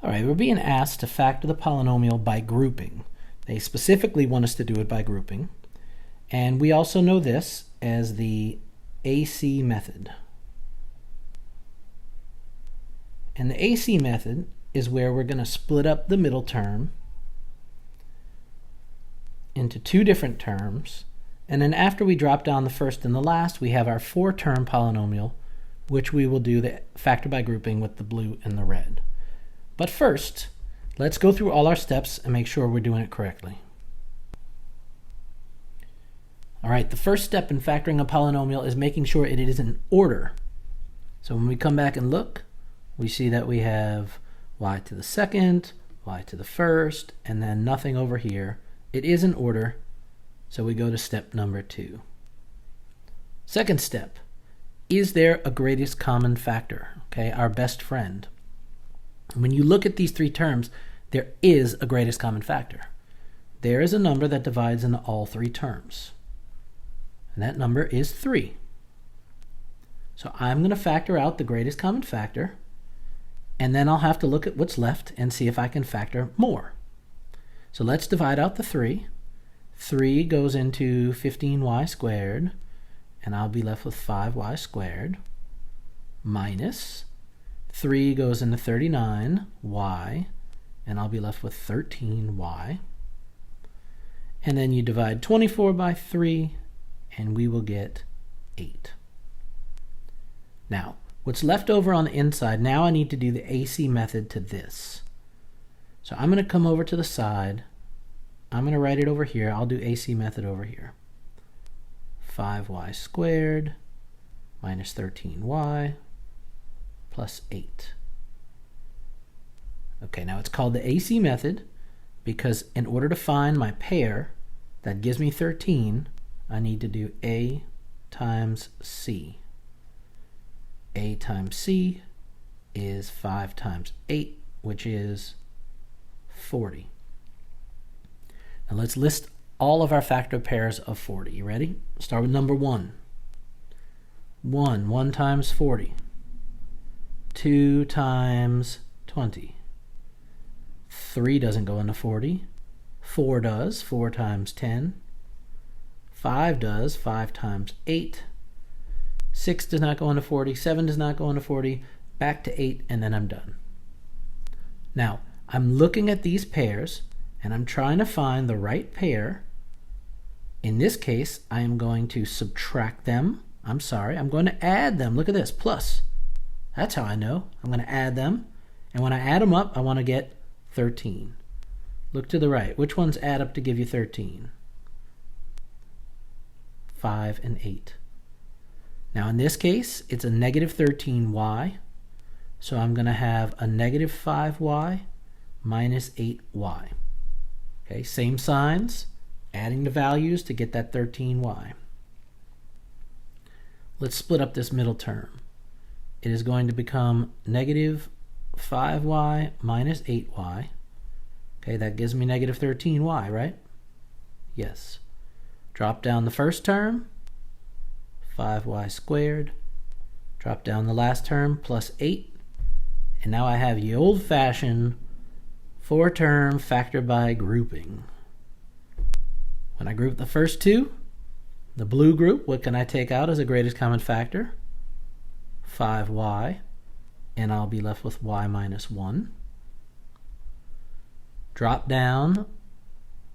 All right, we're being asked to factor the polynomial by grouping. They specifically want us to do it by grouping. And we also know this as the AC method. And the AC method is where we're going to split up the middle term into two different terms. And then after we drop down the first and the last, we have our four-term polynomial, which we will do the factor by grouping with the blue and the red. But first, let's go through all our steps and make sure we're doing it correctly. All right, the first step in factoring a polynomial is making sure it is in order. So when we come back and look, we see that we have y to the second, y to the first, and then nothing over here. It is in order, so we go to step number 2. Second step, is there a greatest common factor? Okay, our best friend. When you look at these three terms, there is a greatest common factor. There is a number that divides into all three terms. And that number is 3. So I'm going to factor out the greatest common factor, and then I'll have to look at what's left and see if I can factor more. So let's divide out the 3. 3 goes into 15y squared, and I'll be left with 5y squared, minus 3 goes into 39y, and I'll be left with 13y. And then you divide 24 by 3, and we will get 8. Now, what's left over on the inside, now I need to do the AC method to this. So I'm going to come over to the side. I'm going to write it over here. I'll do AC method over here. 5y squared minus 13y plus 8. Okay, now it's called the AC method because in order to find my pair that gives me 13, I need to do A times C. A times C is 5 times 8, which is 40. Now let's list all of our factor pairs of 40. You ready? Start with number 1. 1 times 40. 2 times 20. 3 doesn't go into 40. 4 does, 4 times 10. 5 does, 5 times 8. 6 does not go into 40. 7 does not go into 40. Back to 8, and then I'm done. Now, I'm looking at these pairs, and I'm trying to find the right pair. In this case, I am going to subtract them. I'm going to add them. Look at this, plus. That's how I know. I'm going to add them. And when I add them up, I want to get 13. Look to the right. Which ones add up to give you 13? 5 and 8. Now in this case, it's a negative 13y. So I'm going to have a negative 5y minus 8y. Okay, same signs, adding the values to get that 13y. Let's split up this middle term. It is going to become negative 5y minus 8y. Okay, that gives me negative 13y, right? Yes. Drop down the first term, 5y squared. Drop down the last term, plus 8. And now I have the old-fashioned 4-term factor by grouping. When I group the first two, the blue group, what can I take out as a greatest common factor? 5y, and I'll be left with y minus 1. Drop down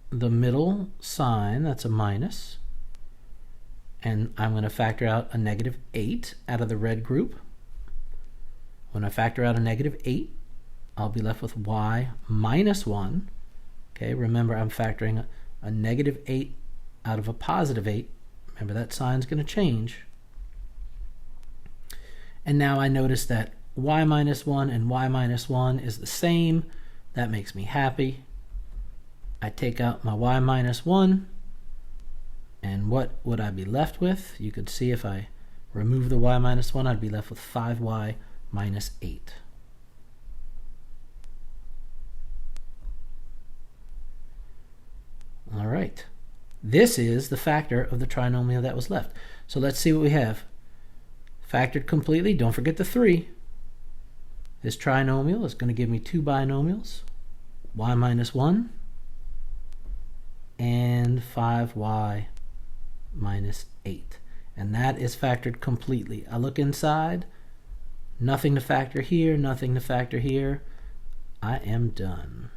the middle sign, that's a minus, and I'm going to factor out a negative 8 out of the red group. When I factor out a negative 8, I'll be left with y minus 1. Okay, remember I'm factoring a negative 8 out of a positive 8. Remember that sign's going to change. And now I notice that y minus 1 and y minus 1 is the same. That makes me happy. I take out my y minus 1, and what would I be left with? You could see if I remove the y minus 1, I'd be left with 5y minus 8. All right. This is the factor of the trinomial that was left. So let's see what we have. Factored completely. Don't forget the 3. This trinomial is going to give me two binomials, y minus 1 and 5y minus 8. And that is factored completely. I look inside, nothing to factor here, nothing to factor here. I am done.